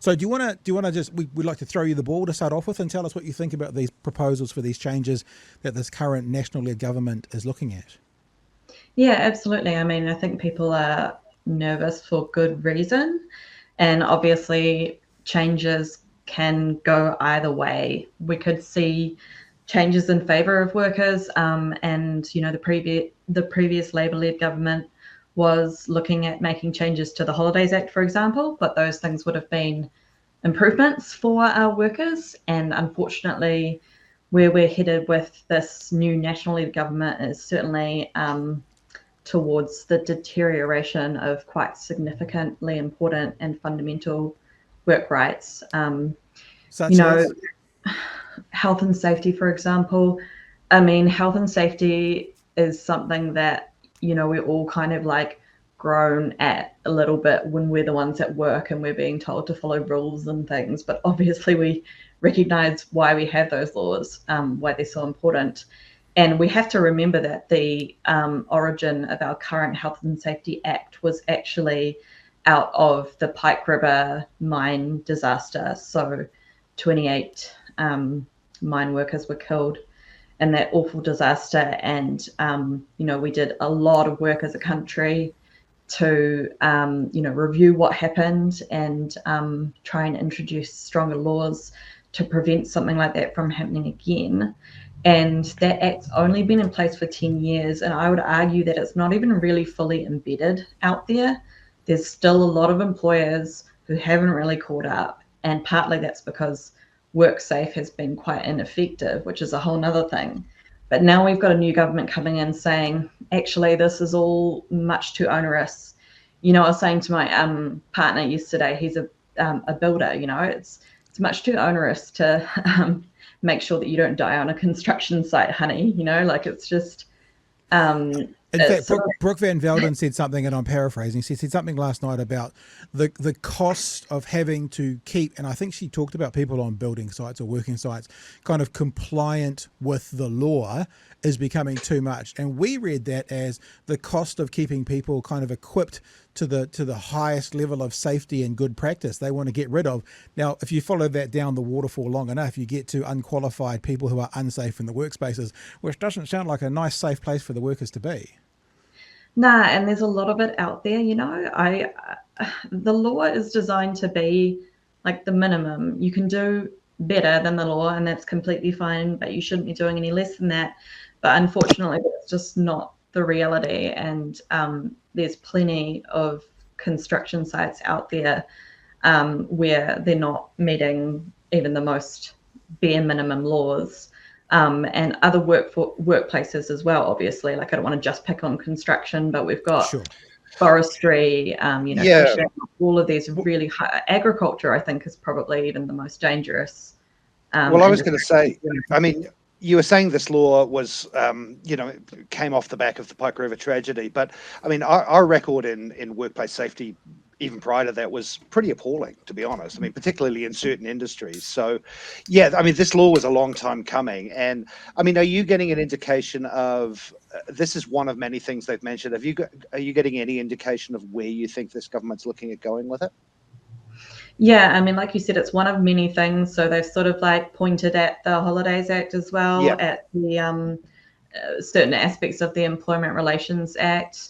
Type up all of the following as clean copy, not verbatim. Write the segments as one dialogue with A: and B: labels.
A: So do you want to just we'd like to throw you the ball to start off with and tell us what you think about these proposals for these changes that this current national-led government is looking at?
B: Yeah, absolutely. I mean, I think people are nervous for good reason. And obviously, changes can go either way. We could see changes in favour of workers, and the previous Labor-led government was looking at making changes to the Holidays Act, for example, but those things would have been improvements for our workers. And unfortunately, where we're headed with this new national-led government is certainly towards the deterioration of quite significantly important and fundamental work rights. You
A: Such
B: know,
A: as?
B: health and safety, for example. I mean, health and safety is something that, we're all kind of like grown at a little bit when we're the ones at work and we're being told to follow rules and things. But obviously, we recognize why we have those laws, why they're so important. And we have to remember that the origin of our current Health and Safety Act was actually out of the Pike River mine disaster. So 28 mine workers were killed in that awful disaster. And, we did a lot of work as a country to, review what happened and try and introduce stronger laws to prevent something like that from happening again. And that act's only been in place for 10 years. And I would argue that it's not even really fully embedded out there. There's still a lot of employers who haven't really caught up. And partly that's because WorkSafe has been quite ineffective, which is a whole nother thing. But now we've got a new government coming in saying, actually, this is all much too onerous. I was saying to my partner yesterday, he's a builder, it's much too onerous to make sure that you don't die on a construction site, honey. It's just.
A: In fact, Brooke Van Velden said something, and I'm paraphrasing. She said something last night about the cost of having to keep, and I think she talked about people on building sites or working sites, kind of compliant with the law is becoming too much. And we read that as the cost of keeping people kind of equipped to the highest level of safety and good practice they want to get rid of. Now, if you follow that down the waterfall long enough, you get to unqualified people who are unsafe in the workspaces, which doesn't sound like a nice, safe place for the workers to be.
B: Nah, and there's a lot of it out there. The law is designed to be like the minimum. You can do better than the law, and that's completely fine, but you shouldn't be doing any less than that. But unfortunately, that's just not the reality. And there's plenty of construction sites out there where they're not meeting even the most bare minimum laws. And other workplaces as well, obviously. Like, I don't want to just pick on construction, but we've got
A: Sure.
B: forestry,
C: Yeah.
B: fishing, all of these really high. Agriculture, I think, is probably even the most dangerous.
C: Well, I was going to say, I mean, you were saying this law was, came off the back of the Pike River tragedy, but I mean, our record in workplace safety, even prior to that, was pretty appalling, to be honest. I mean, particularly in certain industries. So, yeah, I mean, this law was a long time coming. And I mean, are you getting an indication of this is one of many things they've mentioned? Are you getting any indication of where you think this government's looking at going with it?
B: Yeah, I mean, like you said, it's one of many things. So they've sort of like pointed at the Holidays Act as well,
C: Yeah.
B: at the certain aspects of the Employment Relations Act.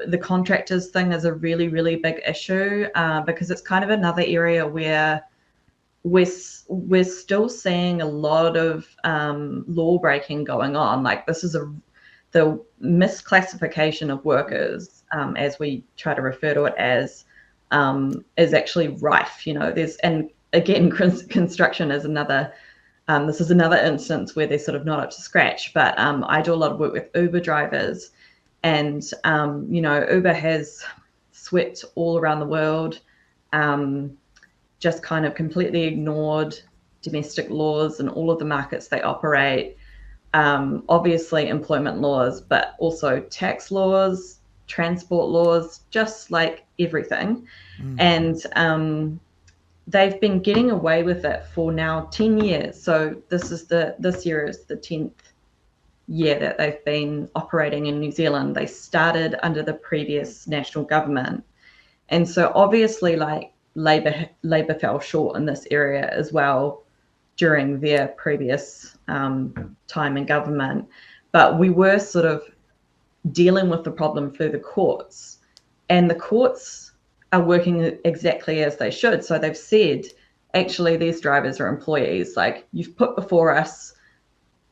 B: The contractors thing is a really, really big issue because it's kind of another area where we're still seeing a lot of law breaking going on. Like, this is the misclassification of workers, as we try to refer to it as, is actually rife. And again, construction is another. This is another instance where they're sort of not up to scratch. But I do a lot of work with Uber drivers, and Uber has swept all around the world, just kind of completely ignored domestic laws and all of the markets they operate. Obviously, employment laws, but also tax laws, transport laws, just like everything. And they've been getting away with it for now 10 years. So this year is the 10th year that they've been operating in New Zealand. They started under the previous national government. And so obviously, like, Labor fell short in this area as well during their previous time in government. But we were sort of dealing with the problem through the courts, and the courts are working exactly as they should. So they've said, actually, these drivers are employees. Like, you've put before us,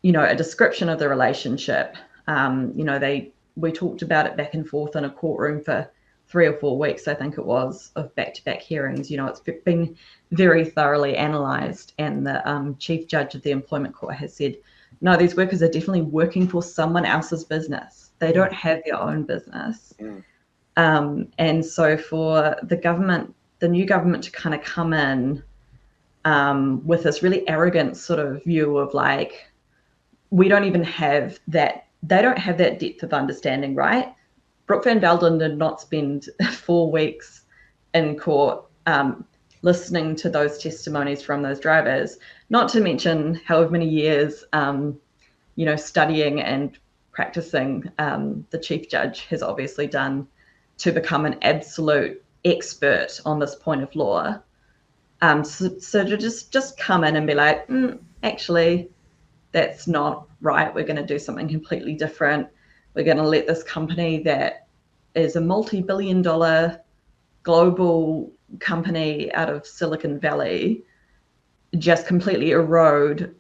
B: a description of the relationship. We talked about it back and forth in a courtroom for 3 or 4 weeks, I think it was, of back-to-back hearings. It's been very thoroughly analysed, and the chief judge of the employment court has said, no, these workers are definitely working for someone else's business. They don't have their own business. And so for the new government to kind of come in with this really arrogant sort of view of like, we don't even have that, they don't have that depth of understanding, right? Brooke Van Velden did not spend 4 weeks in court listening to those testimonies from those drivers, not to mention however many years, studying and practicing the chief judge has obviously done to become an absolute expert on this point of law. So to just come in and be like, actually, that's not right. We're going to do something completely different. We're going to let this company that is a multi-billion-dollar global company out of Silicon Valley just completely erode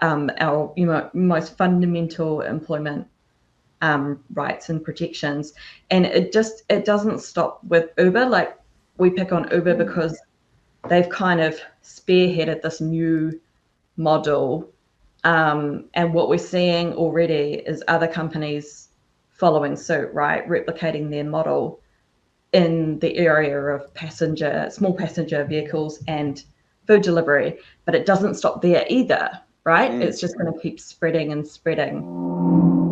B: our most fundamental employment rights and protections. And it doesn't stop with Uber. Like, we pick on Uber because they've kind of spearheaded this new model. And what we're seeing already is other companies following suit, right? Replicating their model in the area of small passenger vehicles and food delivery. But it doesn't stop there either, right? It's just going to keep spreading and spreading.